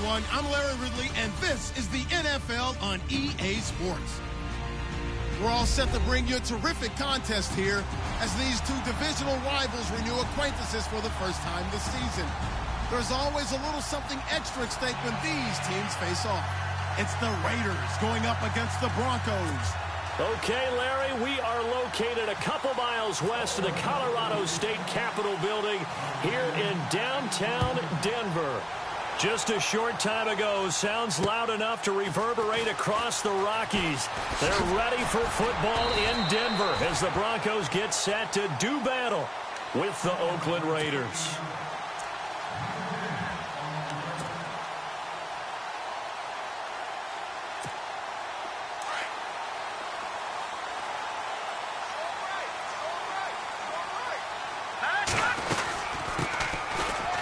everyone. I'm Larry Ridley, and this is the NFL on EA Sports. We're all set to bring you a terrific contest here as these two divisional rivals renew acquaintances for the first time this season. There's always a little something extra at stake when these teams face off. It's the Raiders going up against the Broncos. Okay, Larry, we are located a couple miles west of the Colorado State Capitol building here in downtown Denver. Just a short time ago, sounds loud enough to reverberate across the Rockies. They're ready for football in Denver as the Broncos get set to do battle with the Oakland Raiders.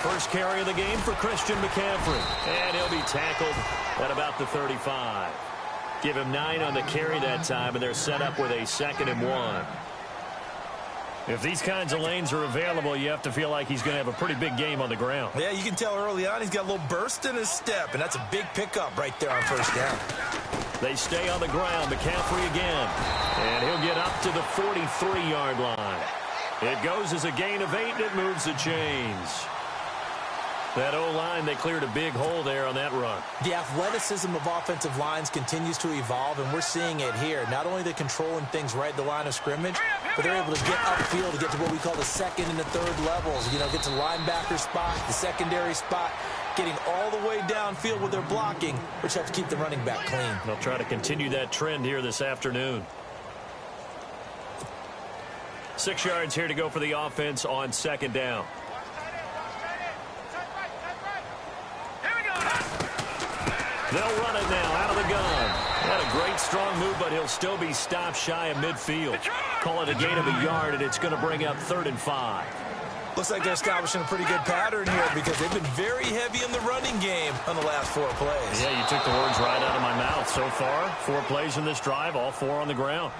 First carry of the game for Christian McCaffrey. And he'll be tackled at about the 35. Give him 9 on the carry that time, and they're set up with a 2nd and 1. If these kinds of lanes are available, you have to feel like he's going to have a pretty big game on the ground. Yeah, you can tell early on he's got a little burst in his step, and that's a big pickup right there on first down. They stay on the ground. McCaffrey again. And he'll get up to the 43-yard line. It goes as a gain of 8, and it moves the chains. That O-line, they cleared a big hole there on that run. The athleticism of offensive lines continues to evolve, and we're seeing it here. Not only are they controlling things right at the line of scrimmage, but they're able to get upfield to get to what we call the 2nd and the 3rd levels. You know, get to the linebacker spot, the secondary spot, getting all the way downfield with their blocking, which helps keep the running back clean. They'll try to continue that trend here this afternoon. 6 yards here to go for the offense on 2nd down. They'll run it now out of the gun. Had a great strong move, but he'll still be stopped shy of midfield. Call it a gain of a yard, and it's going to bring up 3rd and 5. Looks like they're establishing a pretty good pattern here because they've been very heavy in the running game on the last 4 plays. Yeah, you took the words right out of my mouth. So far, 4 plays in this drive, all 4 on the ground.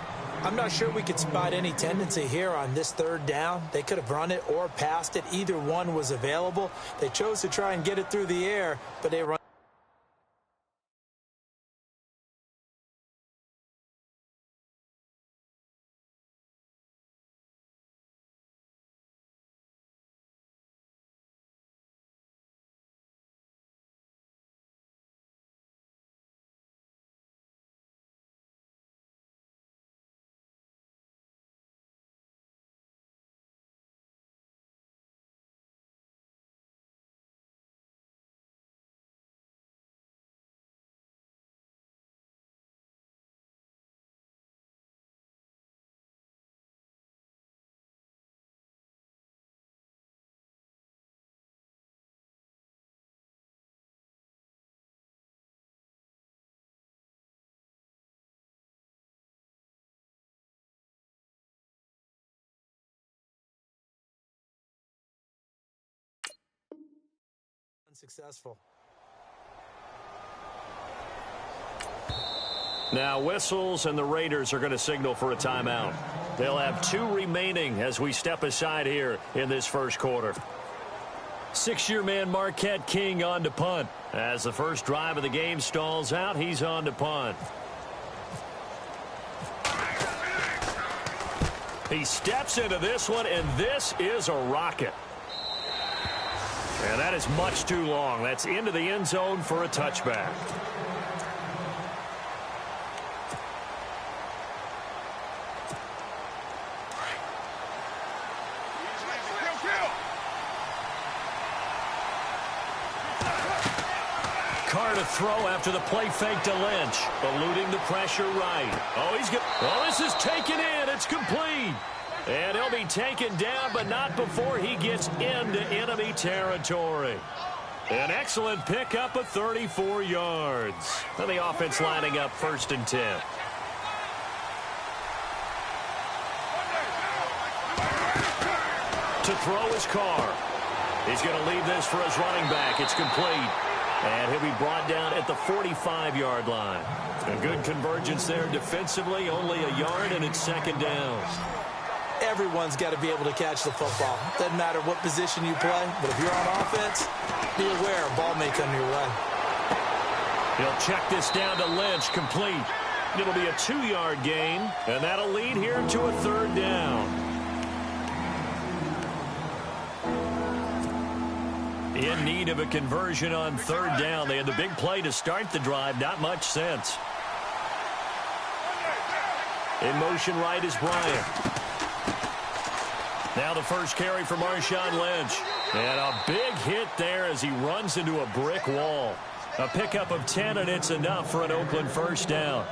I'm not sure we could spot any tendency here on this 3rd down. They could have run it or passed it. Either one was available. They chose to try and get it through the air, but they run. Successful. Now whistles, and the Raiders are going to signal for a timeout. They'll have 2 remaining as we step aside here in this first quarter. 6-year man Marquette King on to punt. As the first drive of the game stalls out, he's on to punt. He steps into this one, and this is a rocket. And that is much too long. That's into the end zone for a touchback. Carr to throw after the play fake to Lynch. Eluding the pressure right. Oh, he's good. Oh, this is taken in. It's complete. And he'll be taken down, but not before he gets into enemy territory. An excellent pickup of 34 yards. And the offense lining up 1st and 10. To throw his Carr. He's going to leave this for his running back. It's complete. And he'll be brought down at the 45-yard line. A good convergence there defensively, only a yard, and it's 2nd down. Everyone's got to be able to catch the football. Doesn't matter what position you play, but if you're on offense, be aware a ball may come your way. He'll check this down to Lynch, complete. It'll be a 2-yard gain, and that'll lead here to a 3rd down. In need of a conversion on 3rd down. They had the big play to start the drive. Not much sense. In motion right is Bryant. Now the first carry for Marshawn Lynch. And a big hit there as he runs into a brick wall. A pickup of 10, and it's enough for an Oakland 1st down.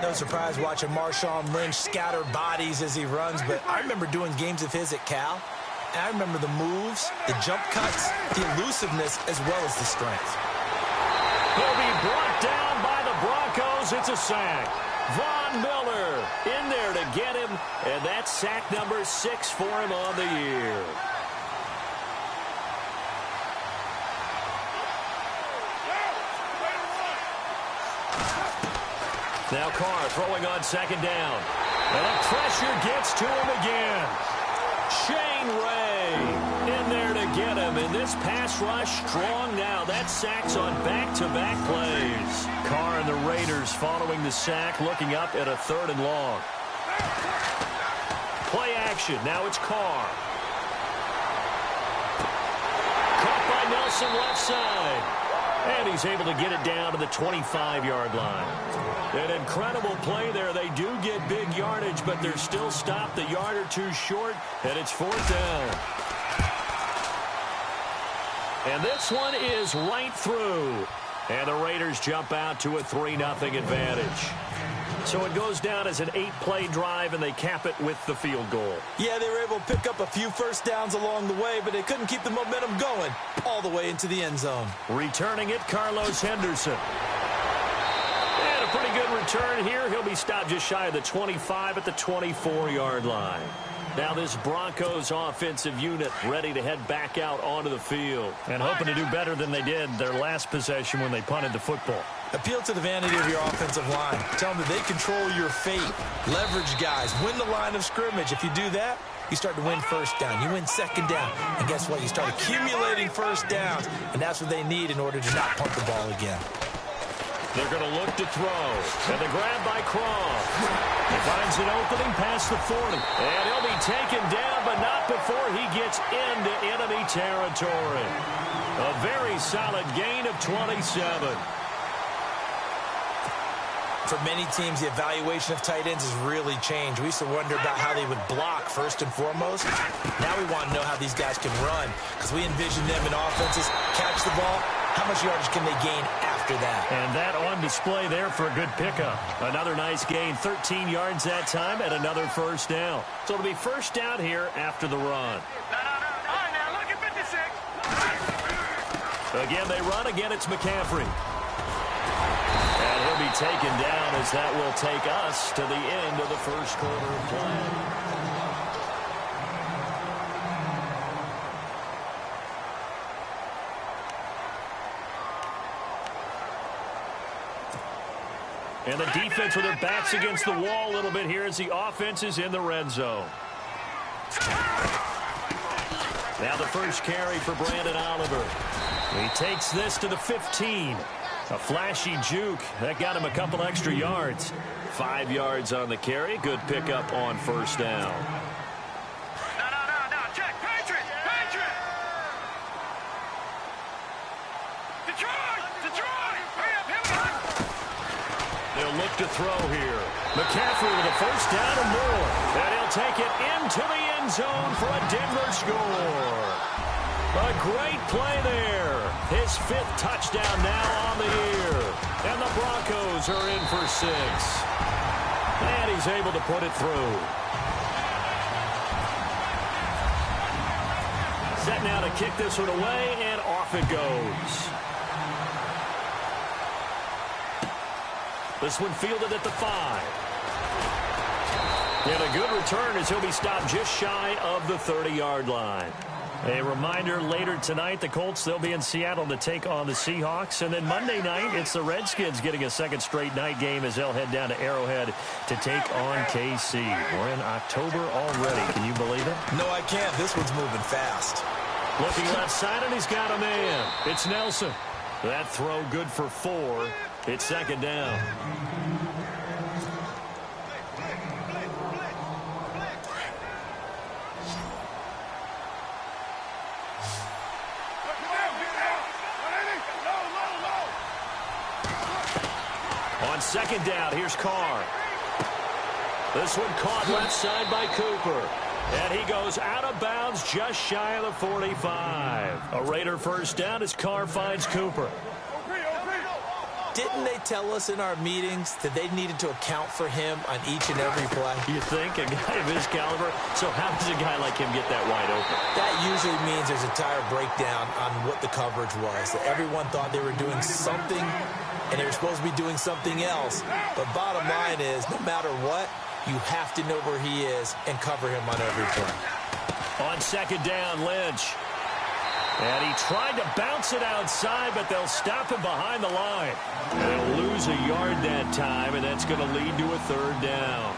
No surprise watching Marshawn Lynch scatter bodies as he runs, but I remember doing games of his at Cal. And I remember the moves, the jump cuts, the elusiveness, as well as the strength. He'll be brought down by the Broncos. It's a sack. Von Miller in there to get him, and that's sack number 6 for him on the year. Now Carr throwing on 2nd down. And the pressure gets to him again. Shane Ray in there to get him. And this pass rush strong now. That sack's on back-to-back plays. Carr and the Raiders following the sack, looking up at a 3rd and long. Play action. Now it's Carr. Caught by Nelson left side. And he's able to get it down to the 25-yard line. An incredible play there. They do get big yardage, but they're still stopped a yard or 2 short, and it's 4th down. And this one is right through. And the Raiders jump out to a 3-0 advantage. So it goes down as an 8-play drive, and they cap it with the field goal. Yeah, they were able to pick up a few first downs along the way, but they couldn't keep the momentum going all the way into the end zone. Returning it, Carlos Henderson. And a pretty good return here. He'll be stopped just shy of the 25 at the 24-yard line. Now this Broncos offensive unit ready to head back out onto the field and hoping to do better than they did their last possession when they punted the football. Appeal to the vanity of your offensive line. Tell them that they control your fate. Leverage guys. Win the line of scrimmage. If you do that, you start to win 1st down. You win 2nd down. And guess what? You start accumulating 1st downs. And that's what they need in order to not punt the ball again. They're going to look to throw. And the grab by Croft. He finds an opening past the 40. And he'll be taken down, but not before he gets into enemy territory. A very solid gain of 27. For many teams, the evaluation of tight ends has really changed. We used to wonder about how they would block first and foremost. Now we want to know how these guys can run because we envision them in offenses, catch the ball. How much yardage can they gain after that? And that on display there for a good pickup. Another nice gain, 13 yards that time, and another 1st down. So it'll be 1st down here after the run. All right, now look at 56. Again, they run. Again, it's McCaffrey. And he'll be taken down as that will take us to the end of the 1st quarter of play. And the defense with their backs against the wall a little bit here as the offense is in the red zone. Now the first carry for Brandon Oliver. He takes this to the 15. A flashy juke. That got him a couple extra yards. 5 yards on the carry. Good pickup on 1st down. No. Check. Patriot. Detroit. Hurry up. They'll look to throw here. McCaffrey with a 1st down and more. And he'll take it into the end zone for a Denver score. A great play there. His 5th touchdown now on the year. And the Broncos are in for 6. And he's able to put it through. Set now to kick this one away, and off it goes. This one fielded at the 5. And a good return as he'll be stopped just shy of the 30-yard line. A reminder, later tonight, the Colts, they'll be in Seattle to take on the Seahawks. And then Monday night, it's the Redskins getting a 2nd straight night game as they'll head down to Arrowhead to take on KC. We're in October already. Can you believe it? No, I can't. This one's moving fast. Looking left side, and he's got a man. It's Nelson. That throw good for 4. It's second down. On second down, here's Carr. This one caught left side by Cooper. And he goes out of bounds just shy of the 45. A Raider first down as Carr finds Cooper. Didn't they tell us in our meetings that they needed to account for him on each and every play? You think? A guy of his caliber? So how does a guy like him get that wide open? That usually means there's a entire breakdown on what the coverage was. That everyone thought they were doing something, and they were supposed to be doing something else. But bottom line is, no matter what, you have to know where he is and cover him on every play. On second down, Lynch. And he tried to bounce it outside, but they'll stop him behind the line. They'll lose a yard that time, and that's going to lead to a third down.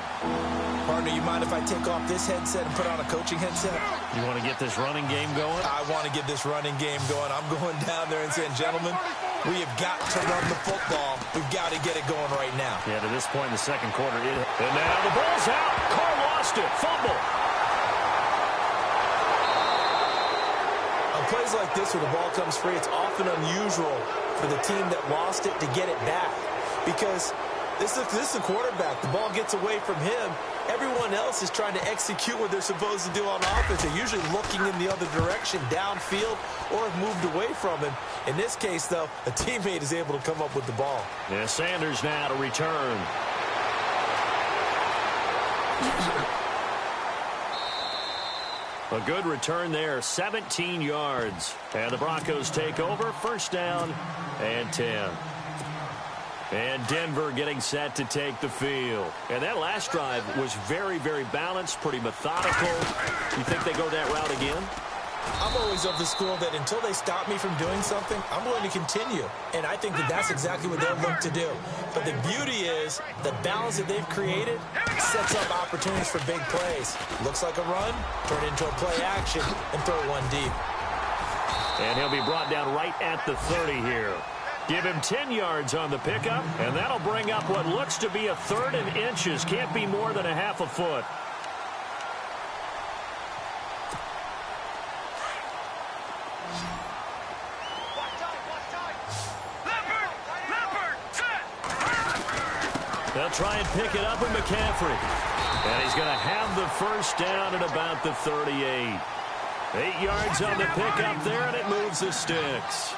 Partner, you mind if I take off this headset and put on a coaching headset? You want to get this running game going? I want to get this running game going. I'm going down there and saying, gentlemen, we have got to run the football. We've got to get it going right now. Yeah, to this point in the second quarter. And now the ball's out. Carr lost it. Fumble. On plays like this where the ball comes free, it's often unusual for the team that lost it to get it back. Because this is a quarterback. The ball gets away from him. Everyone else is trying to execute what they're supposed to do on offense. They're usually looking in the other direction, downfield, or have moved away from him. In this case, though, a teammate is able to come up with the ball. Yeah, Sanders now to return. A good return there, 17 yards. And the Broncos take over, first down and 10. And Denver getting set to take the field. And that last drive was very, very balanced, pretty methodical. You think they go that route again? I'm always of the school that until they stop me from doing something, I'm going to continue. And I think that that's exactly what they'll look to do. But the beauty is the balance that they've created sets up opportunities for big plays. Looks like a run, turn it into a play action, and throw one deep. And he'll be brought down right at the 30 here. Give him 10 yards on the pickup, and that'll bring up what looks to be a third and inches. Can't be more than a half a foot. They'll try and pick it up with McCaffrey. And he's going to have the first down at about the 38. 8 yards on the pickup there, and it moves the sticks.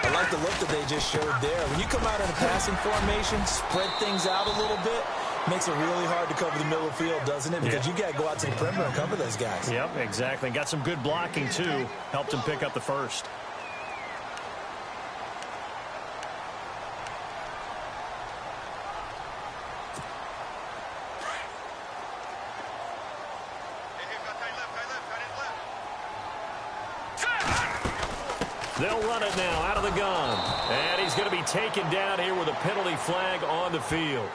I like the look that they just showed there. When you come out in a passing formation, spread things out a little bit, makes it really hard to cover the middle of the field, doesn't it? Because you got to go out to the perimeter and cover those guys. Yep, exactly. Got some good blocking, too. Helped him pick up the first. They'll run it now out of the gun. And he's going to be taken down here with a penalty flag on the field.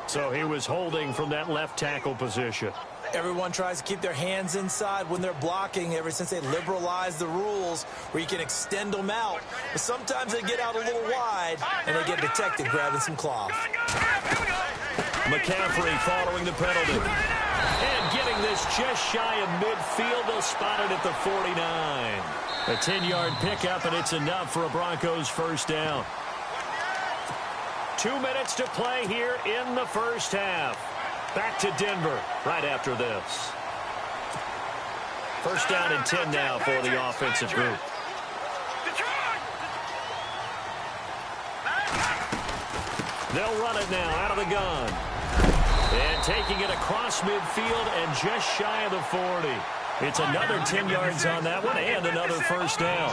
So he was holding from that left tackle position. Everyone tries to keep their hands inside when they're blocking ever since they liberalized the rules where you can extend them out. But sometimes they get out a little wide and they get detected grabbing some cloth. McCaffrey following the penalty. And getting this just shy of midfield. They'll spot it at the 49. A 10-yard pickup, and it's enough for a Broncos first down. 2 minutes to play here in the first half. Back to Denver right after this. First down and 10 now for the offensive group. They'll run it now out of the gun. And taking it across midfield and just shy of the 40. It's another 10 yards on that one and another first down.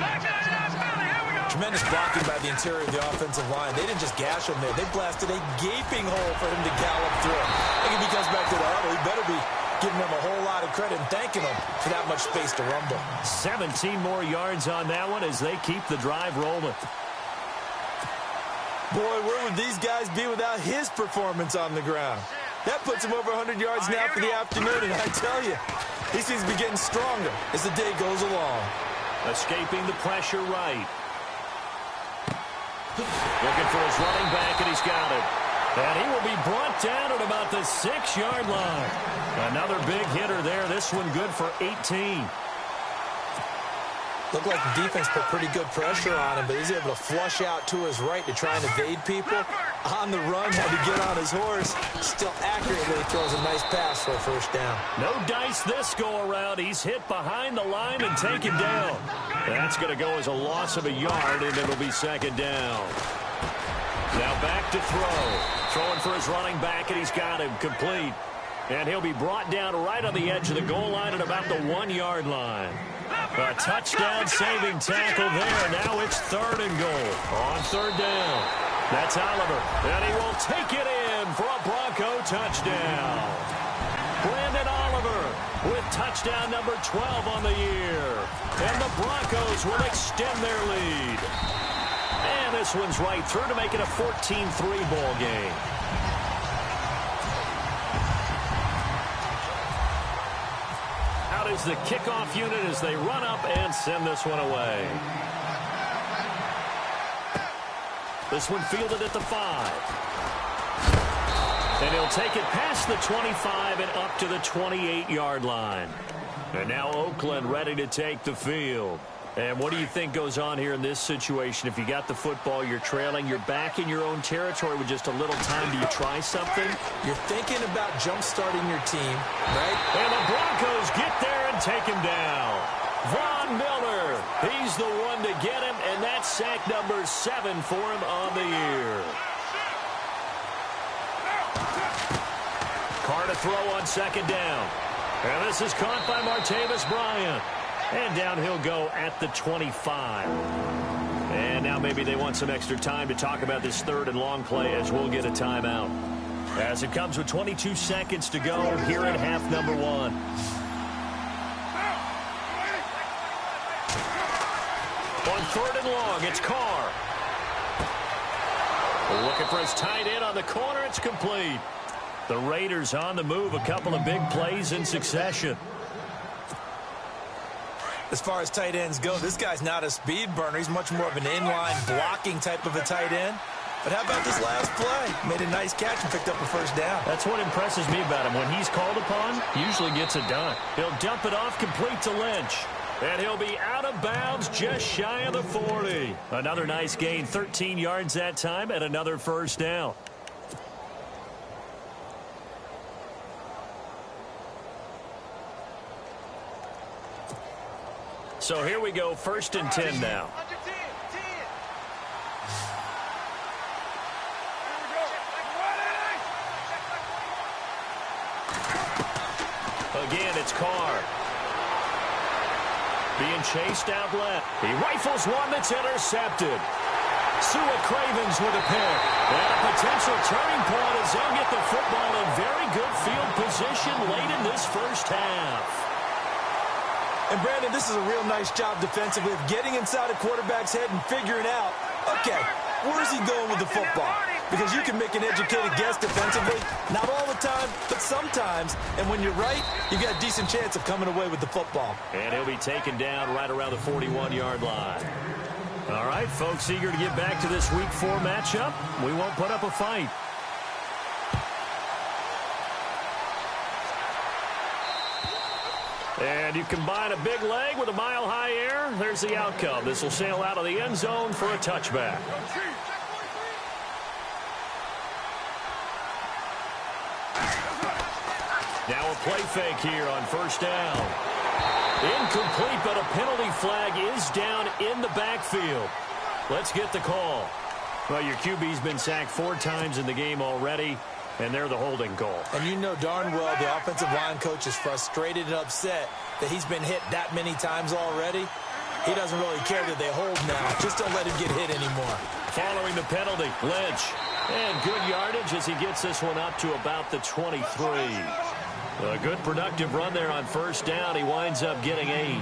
Tremendous blocking by the interior of the offensive line. They didn't just gash him there. They blasted a gaping hole for him to gallop through. I think if he comes back to the huddle, he better be giving them a whole lot of credit and thanking them for that much space to rumble. 17 more yards on that one as they keep the drive rolling. Boy, where would these guys be without his performance on the ground? That puts him over 100 yards now for the afternoon, and I tell you, he seems to be getting stronger as the day goes along. Escaping the pressure right. Looking for his running back, and he's got it. And he will be brought down at about the 6-yard line. Another big hitter there. This one good for 18. Looked like the defense put pretty good pressure on him, but he's able to flush out to his right to try and evade people. On the run, had to get on his horse. Still accurately throws a nice pass for a first down. No dice this go-around. He's hit behind the line and taken down. That's going to go as a loss of a yard, and it'll be second down. Now back to throw. Throwing for his running back, and he's got him complete. And he'll be brought down right on the edge of the goal line at about the 1-yard line. A touchdown-saving tackle there. Now it's 3rd and goal on 3rd down. That's Oliver, and he will take it in for a Bronco touchdown. Brandon Oliver with touchdown number 12 on the year. And the Broncos will extend their lead. And this one's right through to make it a 14-3 ball game. Out is the kickoff unit as they run up and send this one away. This one fielded at the 5. And he'll take it past the 25 and up to the 28-yard line. And now Oakland ready to take the field. And what do you think goes on here in this situation? If you got the football, you're trailing, you're back in your own territory with just a little time. Do you try something? You're thinking about jump-starting your team, right? And the Broncos get there and take him down. Von Miller, he's the one to get him, and that's sack number 7 for him on the year. Carr to throw on 2nd down. And this is caught by Martavis Bryant. And down he'll go at the 25. And now maybe they want some extra time to talk about this 3rd and long play as we'll get a timeout. As it comes with 22 seconds to go here in half number 1. On 3rd and long, it's Carr. Looking for his tight end on the corner. It's complete. The Raiders on the move. A couple of big plays in succession. As far as tight ends go, this guy's not a speed burner. He's much more of an inline blocking type of a tight end. But how about this last play? Made a nice catch and picked up a first down. That's what impresses me about him. When he's called upon, he usually gets it done. He'll dump it off complete to Lynch. And he'll be out of bounds just shy of the 40. Another nice gain, 13 yards that time, and another first down. So here we go, 1st and 10 now. Again, it's Carr. Being chased out left. He rifles one that's intercepted. Sua Cravens with a pick. And a potential turning point as they'll get the football in very good field position late in this first half. And, Brandon, this is a real nice job defensively of getting inside a quarterback's head and figuring out, okay, where is he going with the football? Because you can make an educated guess defensively. Not all the time, but sometimes. And when you're right, you got a decent chance of coming away with the football. And he'll be taken down right around the 41-yard line. All right, folks, eager to get back to this Week 4 matchup. We won't put up a fight. And you combine a big leg with a mile-high air. There's the outcome. This will sail out of the end zone for a touchback. Now a play fake here on 1st down. Incomplete, but a penalty flag is down in the backfield. Let's get the call. Well, your QB's been sacked 4 times in the game already, and they're the holding call. And you know darn well the offensive line coach is frustrated and upset that he's been hit that many times already. He doesn't really care that they hold now. Just don't let him get hit anymore. Following the penalty, Lynch. And good yardage as he gets this one up to about the 23. A good productive run there on 1st down. He winds up getting 8.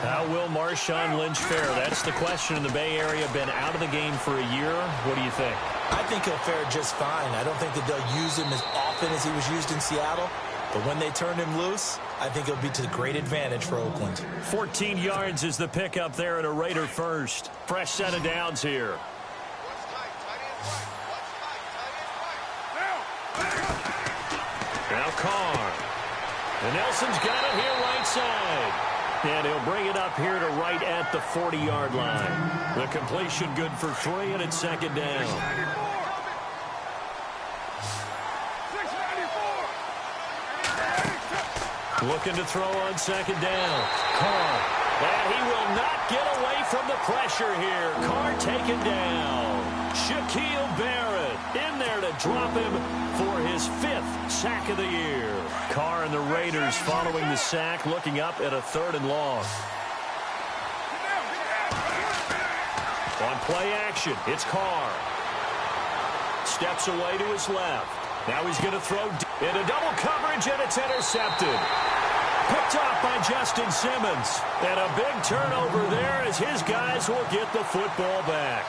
How will Marshawn Lynch fare? That's the question in the Bay Area. Been out of the game for a year. What do you think? I think he'll fare just fine. I don't think that they'll use him as often as he was used in Seattle. But when they turn him loose, I think it'll be to the great advantage for Oakland. 14 yards is the pickup there at a Raider first. Fresh set of downs here. Now Carr. And Nelson's got it here right side. And he'll bring it up here to right at the 40-yard line. The completion good for 3, and it's second down. Looking to throw on second down. Carr. And he will not get away from the pressure here. Carr taken down. Shaquille Barrett in there to drop him for his 5th sack of the year. Carr and the Raiders following the sack, looking up at a 3rd and long. On play action, it's Carr. Steps away to his left. Now he's going to throw into double coverage, and it's intercepted. Picked off by Justin Simmons. And a big turnover there as his guys will get the football back.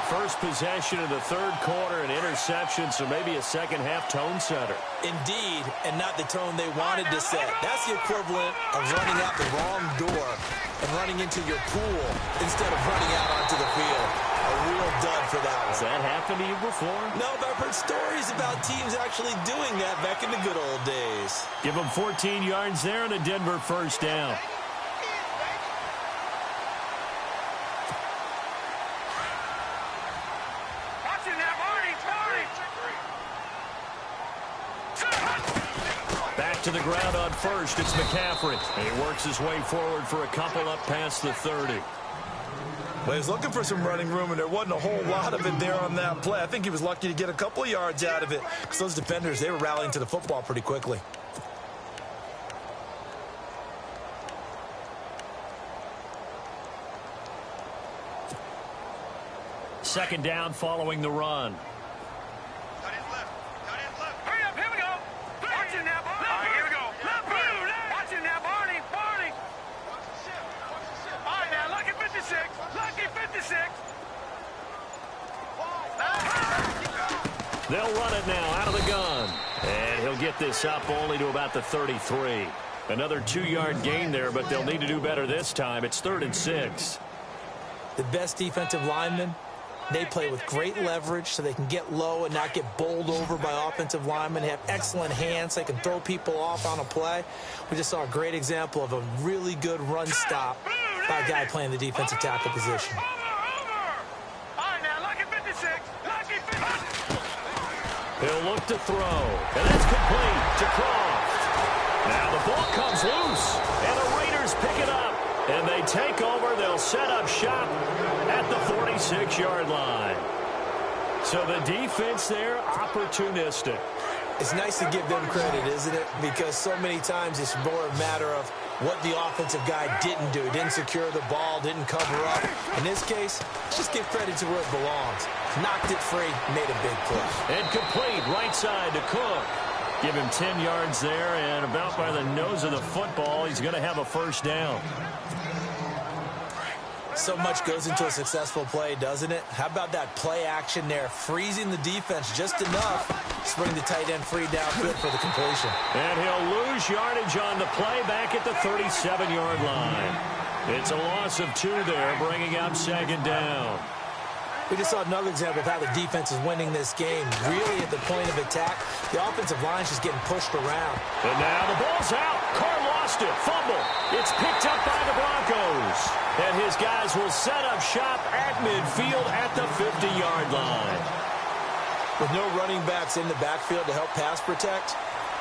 First possession of the 3rd quarter, an interception, so maybe a second-half tone setter. Indeed, and not the tone they wanted to set. That's the equivalent of running out the wrong door and running into your pool instead of running out onto the field. A real dud for that one. Has that happened to you before? No, but I've heard stories about teams actually doing that back in the good old days. Give them 14 yards there and a Denver first down. Back to the ground on first. It's McCaffrey. And he works his way forward for a couple up past the 30. Well, he was looking for some running room, and there wasn't a whole lot of it there on that play. I think he was lucky to get a couple of yards out of it. Because those defenders, they were rallying to the football pretty quickly. Second down following the run. Hurry up, here we go. Watch it now, Barney. All right, here we go. Watch it now, Barney. All right, now, lucky 56. Lucky 56. They'll run it now out of the gun. And he'll get this up only to about the 33. Another 2-yard gain there, but they'll need to do better this time. It's 3rd and 6. The best defensive linemen, they play with great leverage so they can get low and not get bowled over by offensive linemen. They have excellent hands. They can throw people off on a play. We just saw a great example of a really good run stop by a guy playing the defensive tackle position. All right, now, lucky 56. Lucky 56. He'll look to throw. And that's complete to Croft. Now the ball comes loose. And the Raiders pick it up. And they take over. They'll set up shop at the 46-yard line. So the defense there, opportunistic. It's nice to give them credit, isn't it? Because so many times it's more a matter of what the offensive guy didn't do. Didn't secure the ball, didn't cover up. In this case, just give credit to where it belongs. Knocked it free, made a big play. And complete right side to Cook. Give him 10 yards there, and about by the nose of the football, he's going to have a first down. So much goes into a successful play, doesn't it? How about that play action there, freezing the defense just enough to bring the tight end free downfield for the completion. And he'll lose yardage on the play back at the 37-yard line. It's a loss of 2 there, bringing up second down. We just saw another example of how the defense is winning this game. Really at the point of attack, the offensive line's just getting pushed around. And now the ball's out. Carr lost it. Fumble. It's picked up by the Broncos. And his guys will set up shop at midfield at the 50-yard line. With no running backs in the backfield to help pass protect,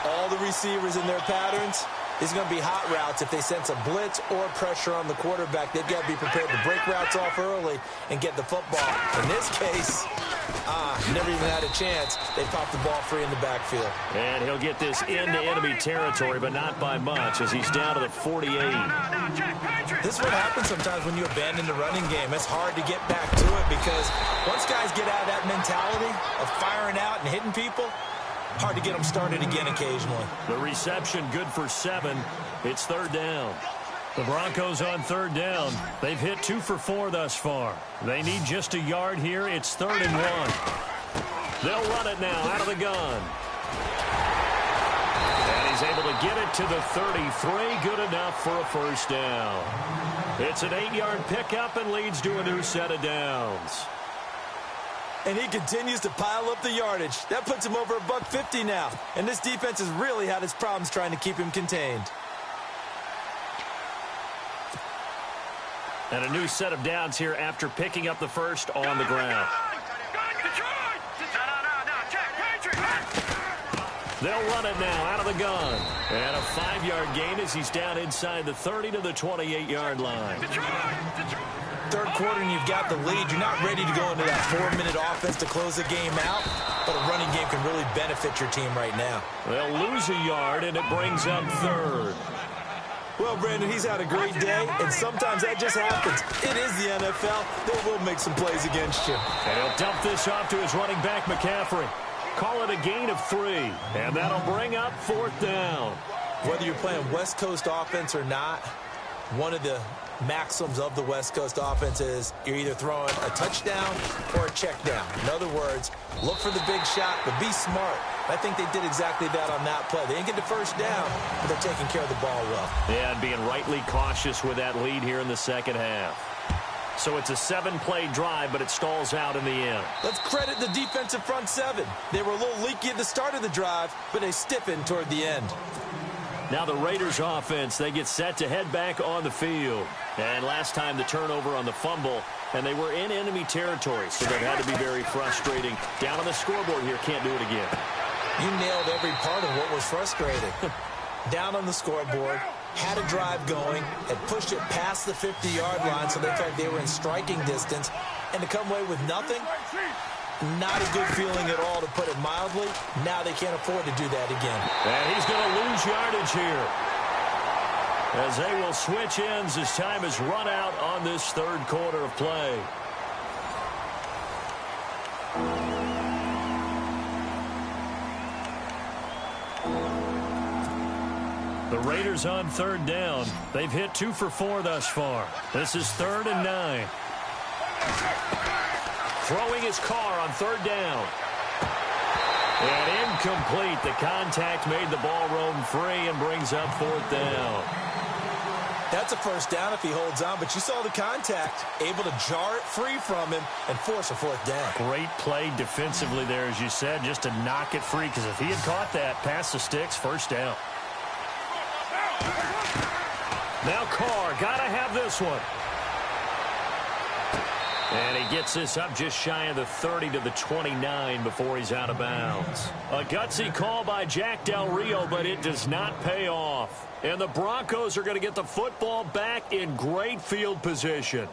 all the receivers in their patterns, these are going to be hot routes. If they sense a blitz or pressure on the quarterback, they've got to be prepared to break routes off early and get the football. In this case, never even had a chance. They popped the ball free in the backfield. And he'll get this into enemy territory, but not by much, as he's down to the 48. This is what happens sometimes when you abandon the running game. It's hard to get back to it because once guys get out of that mentality of firing out and hitting people, hard to get them started again occasionally. The reception good for 7. It's 3rd down. The Broncos on 3rd down. They've hit 2 for 4 thus far. They need just a yard here. It's 3rd and 1. They'll run it now out of the gun. And he's able to get it to the 33. Good enough for a first down. It's an 8-yard pickup and leads to a new set of downs. And he continues to pile up the yardage. That puts him over $150 now. And this defense has really had its problems trying to keep him contained. And a new set of downs here after picking up the first on the ground. They'll run it now out of the gun. And a 5-yard gain as he's down inside the 30 to the 28-yard line. Third quarter and you've got the lead. You're not ready to go into that 4-minute offense to close the game out, but a running game can really benefit your team right now. They'll lose a yard, and it brings up third. Well, Brandon, he's had a great day, and sometimes that just happens. It is the NFL. They will make some plays against you. And he'll dump this off to his running back, McCaffrey. Call it a gain of 3, and that'll bring up 4th down. Whether you're playing West Coast offense or not, one of the maxims of the West Coast offense is you're either throwing a touchdown or a check down. In other words, look for the big shot, but be smart. I think they did exactly that on that play. They didn't get the first down, but they're taking care of the ball well. Yeah, and being rightly cautious with that lead here in the second half. So it's a 7-play drive, but it stalls out in the end. Let's credit the defensive front 7. They were a little leaky at the start of the drive, but they stiffened toward the end. Now the Raiders offense, they get set to head back on the field. And last time the turnover on the fumble, and they were in enemy territory, so that had to be very frustrating. Down on the scoreboard here, can't do it again. You nailed every part of what was frustrating. Down on the scoreboard, had a drive going, had pushed it past the 50-yard line so they felt they were in striking distance, and to come away with nothing, not a good feeling at all, to put it mildly. Now they can't afford to do that again. And he's going to lose yardage here, as they will switch ends as time is run out on this third quarter of play. The Raiders on 3rd down. They've hit 2 for 4 thus far. This is 3rd and 9. Throwing his car on 3rd down. And incomplete. The contact made the ball roam free and brings up 4th down. That's a first down if he holds on, but you saw the contact. Able to jar it free from him and force a 4th down. Great play defensively there, as you said, just to knock it free, because if he had caught that, past the sticks, first down. Now Carr, gotta have this one. And he gets this up just shy of the 30 to the 29 before he's out of bounds. A gutsy call by Jack Del Rio, but it does not pay off. And the Broncos are going to get the football back in great field position.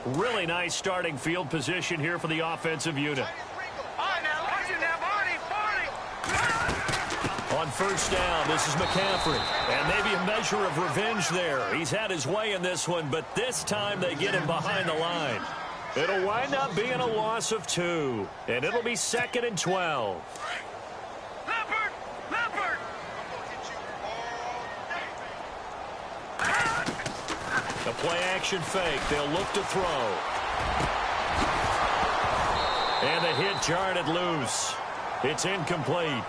Really nice starting field position here for the offensive unit. On first down, this is McCaffrey. And maybe a measure of revenge there. He's had his way in this one, but this time they get him behind the line. It'll wind up being a loss of 2. And it'll be 2nd and 12. Leopard! The play-action fake. They'll look to throw. And the hit jarred it loose. It's incomplete.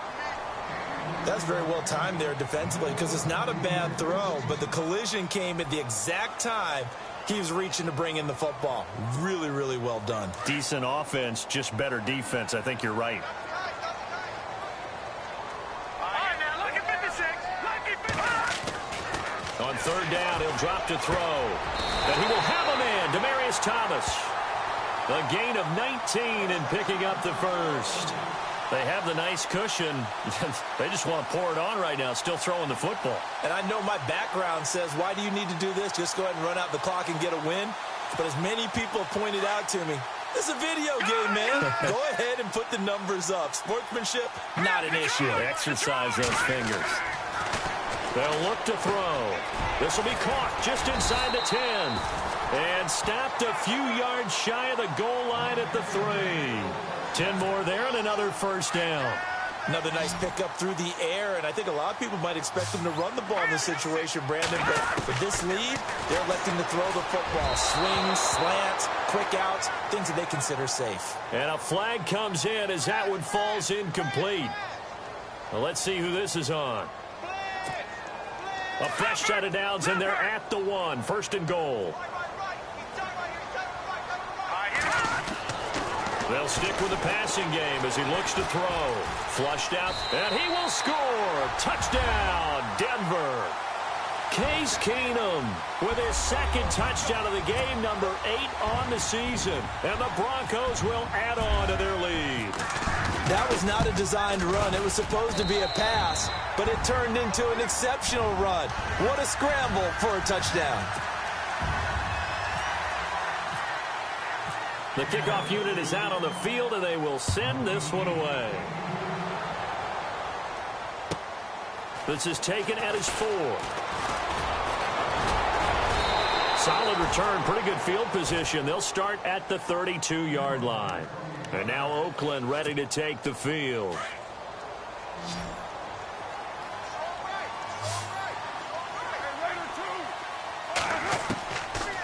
That's very well timed there defensively, because it's not a bad throw, but the collision came at the exact time he was reaching to bring in the football. Really, really well done. Decent offense, just better defense. I think you're right. On 3rd down, he'll drop to throw. And he will have a man, Demaryius Thomas. A gain of 19 in picking up the first. They have the nice cushion. They just want to pour it on right now, still throwing the football. And I know my background says, why do you need to do this? Just go ahead and run out the clock and get a win. But as many people have pointed out to me, this is a video game, man. Go ahead and put the numbers up. Sportsmanship, not an issue. Exercise those fingers. They'll look to throw. This will be caught just inside the 10. And stopped a few yards shy of the goal line at the 3. 10 more there and another first down. Another nice pickup through the air, and I think a lot of people might expect them to run the ball in this situation, Brandon, but with this lead, they're electing to throw the football. Swings, slants, quick outs, things that they consider safe. And a flag comes in as that one falls incomplete. Well, let's see who this is on. A fresh set of downs, and they're at the 1. First and goal. They'll stick with the passing game as he looks to throw. Flushed out, and he will score. Touchdown, Denver. Case Keenum with his second touchdown of the game, number 8 on the season. And the Broncos will add on to their lead. That was not a designed run. It was supposed to be a pass, but it turned into an exceptional run. What a scramble for a touchdown. The kickoff unit is out on the field, and they will send this one away. This is taken at his 4. Solid return, pretty good field position. They'll start at the 32-yard line. And now Oakland ready to take the field.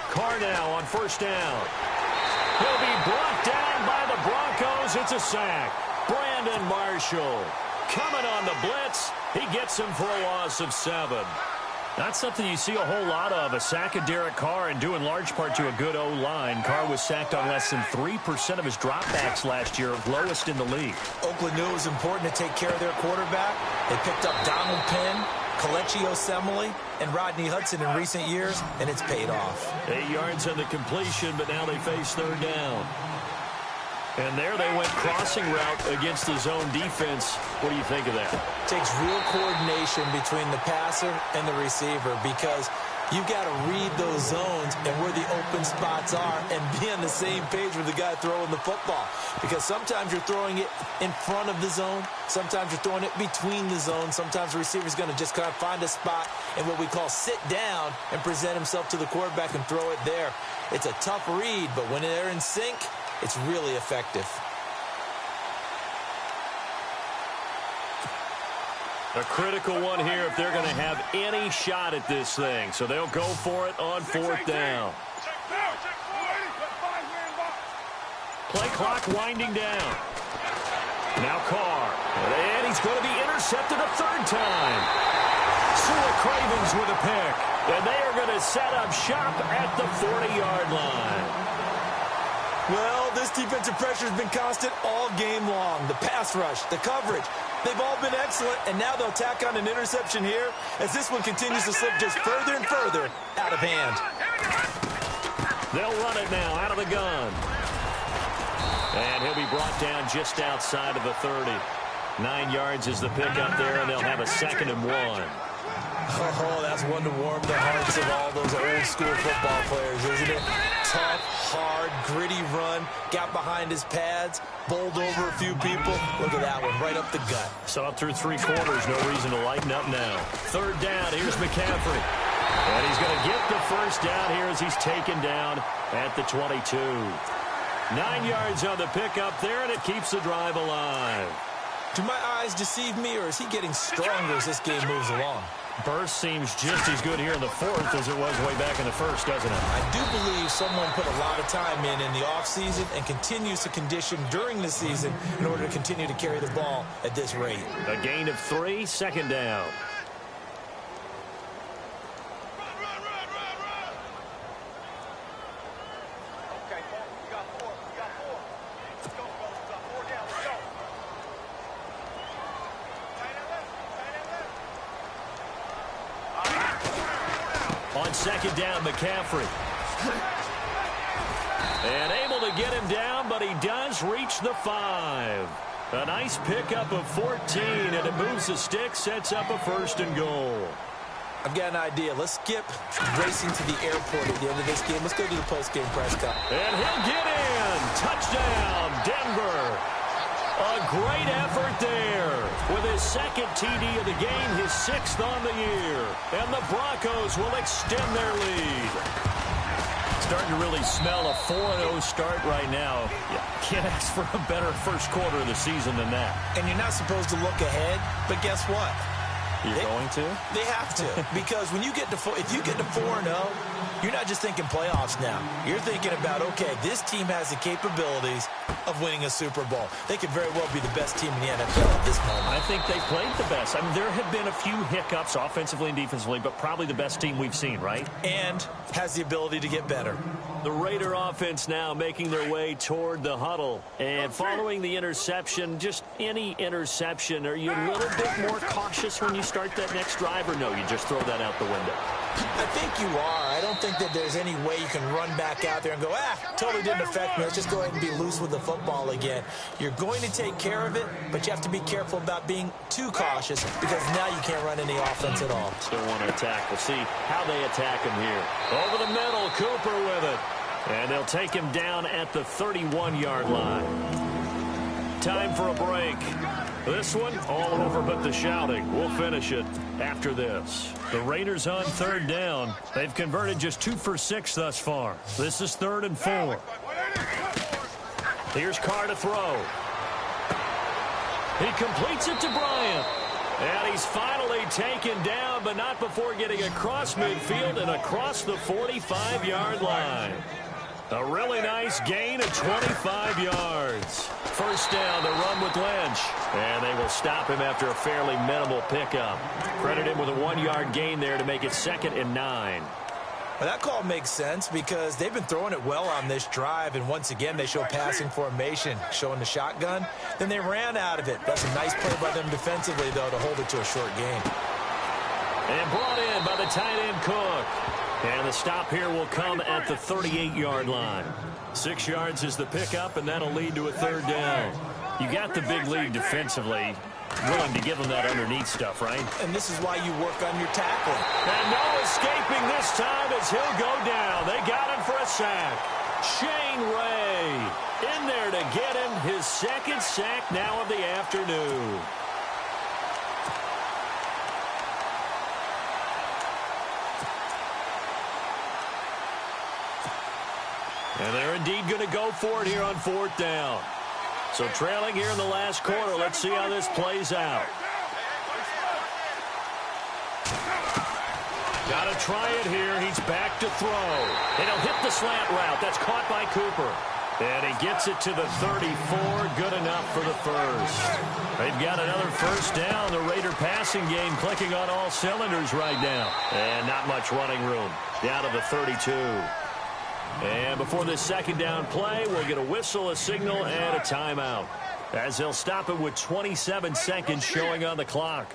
Carr now on first down. He'll be brought down by the Broncos. It's a sack. Brandon Marshall coming on the blitz. He gets him for a loss of 7. Not something you see a whole lot of, a sack of Derek Carr, and due in large part to a good O-line. Carr was sacked on less than 3% of his dropbacks last year, lowest in the league. Oakland knew it was important to take care of their quarterback. They picked up Donald Penn, Kelechi Osemele, and Rodney Hudson in recent years, and it's paid off. 8 yards on the completion, but now they face third down. And there they went crossing route against the zone defense. What do you think of that? Takes real coordination between the passer and the receiver, because you've got to read those zones and where the open spots are and be on the same page with the guy throwing the football. Because sometimes you're throwing it in front of the zone. Sometimes you're throwing it between the zones. Sometimes the receiver's going to just kind of find a spot and what we call sit down and present himself to the quarterback and throw it there. It's a tough read, but when they're in sync, it's really effective. A critical one here if they're going to have any shot at this thing. So they'll go for it on fourth down. Play clock winding down. Now Carr. And he's going to be intercepted a third time. Sua Cravens with a pick. And they are going to set up shop at the 40-yard line. Well, this defensive pressure has been constant all game long. The pass rush, the coverage, they've all been excellent, and now they'll tack on an interception here as this one continues to slip just further and further out of hand. They'll run it now out of the gun. And he'll be brought down just outside of the 30. 9 yards is the pickup there, and they'll have a 2nd and 1. Oh, that's one to warm the hearts of all those old-school football players, isn't it? Tough, hard, gritty run, got behind his pads, bowled over a few people. Look at that one, right up the gut. Saw it through 3 quarters, no reason to lighten up now. Third down, here's McCaffrey. And he's going to get the first down here as he's taken down at the 22. 9 yards on the pickup there, and it keeps the drive alive. Do my eyes deceive me, or is he getting stronger as this game moves along? Burst seems just as good here in the 4th as it was way back in the 1st, doesn't it? I do believe someone put a lot of time in the offseason and continues to condition during the season in order to continue to carry the ball at this rate. A gain of 3, 2nd down. On 2nd down, McCaffrey. And able to get him down, but he does reach the 5. A nice pickup of 14, and it moves the stick, sets up a 1st and goal. I've got an idea. Let's skip racing to the airport at the end of this game. Let's go to the post-game press conference. And he'll get in. Touchdown, Denver. A great effort there. With his 2nd TD of the game, his 6th on the year. And the Broncos will extend their lead. Starting to really smell a 4-0 start right now. You can't ask for a better first quarter of the season than that. And you're not supposed to look ahead, but guess what? You're going to? They have to, because when you get to if you get to 4-0, you're not just thinking playoffs now. You're thinking about, okay, this team has the capabilities of winning a Super Bowl. They could very well be the best team in the NFL at this moment. I think they played the best. I mean, there have been a few hiccups offensively and defensively, but probably the best team we've seen, right? And has the ability to get better. The Raider offense now making their way toward the huddle. And following the interception, just any interception, are you a little bit more cautious when you start that next drive, or no, you just throw that out the window? I think you are. I don't think that there's any way you can run back out there and go, totally didn't affect me. Let's just go ahead and be loose with the football again. You're going to take care of it, but you have to be careful about being too cautious, because now you can't run any offense at all. Still want to attack. We'll see how they attack him here. Over the middle, Cooper with it. And they'll take him down at the 31-yard line. Time for a break. This one, all over but the shouting. We'll finish it after this. The Raiders on third down. They've converted just 2 for 6 thus far. This is 3rd and 4. Here's Carr to throw. He completes it to Bryant. And he's finally taken down, but not before getting across midfield and across the 45-yard line. A really nice gain of 25 yards. First down to run with Lynch. And they will stop him after a fairly minimal pickup. Credit him with a 1-yard gain there to make it 2nd and 9. Well, that call makes sense because they've been throwing it well on this drive, and once again they show passing formation, showing the shotgun. Then they ran out of it. That's a nice play by them defensively, though, to hold it to a short gain. And brought in by the tight end Cook. And the stop here will come at the 38-yard line. 6 yards is the pickup, and that'll lead to a 3rd down. You got the big lead defensively. Willing to give him that underneath stuff, right? And this is why you work on your tackling. And no escaping this time as he'll go down. They got him for a sack. Shane Ray in there to get him his 2nd sack now of the afternoon. And they're indeed going to go for it here on 4th down. So trailing here in the last quarter. Let's see how this plays out. Got to try it here. He's back to throw. And he'll hit the slant route. That's caught by Cooper. And he gets it to the 34. Good enough for the first. They've got another first down. The Raider passing game clicking on all cylinders right now. And not much running room. Down to the 32. And before this 2nd down play, we'll get a whistle, a signal, and a timeout, as they'll stop it with 27 seconds showing on the clock.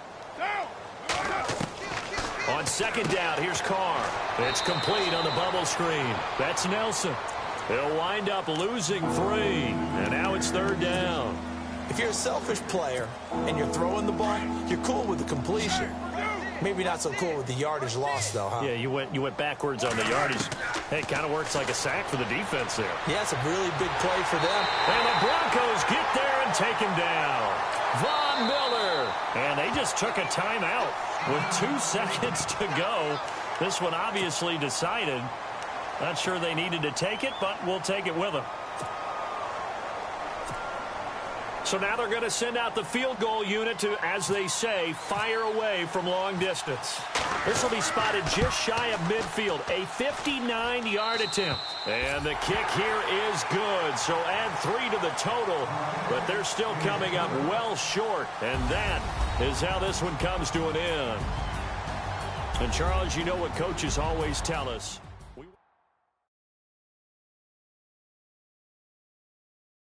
On 2nd down, here's Carr. It's complete on the bubble screen. That's Nelson. He'll wind up losing 3, and now it's 3rd down. If you're a selfish player and you're throwing the ball, you're cool with the completion. Maybe not so cool with the yardage loss, though, huh? Yeah, you went backwards on the yardage. Hey, it kind of works like a sack for the defense there. Yeah, it's a really big play for them. And the Broncos get there and take him down. Von Miller. And they just took a timeout with 2 seconds to go. This one obviously decided. Not sure they needed to take it, but we'll take it with them. So now they're going to send out the field goal unit to, as they say, fire away from long distance. This will be spotted just shy of midfield. A 59-yard attempt. And the kick here is good. So add 3 to the total. But they're still coming up well short. And that is how this one comes to an end. And, Charles, you know what coaches always tell us.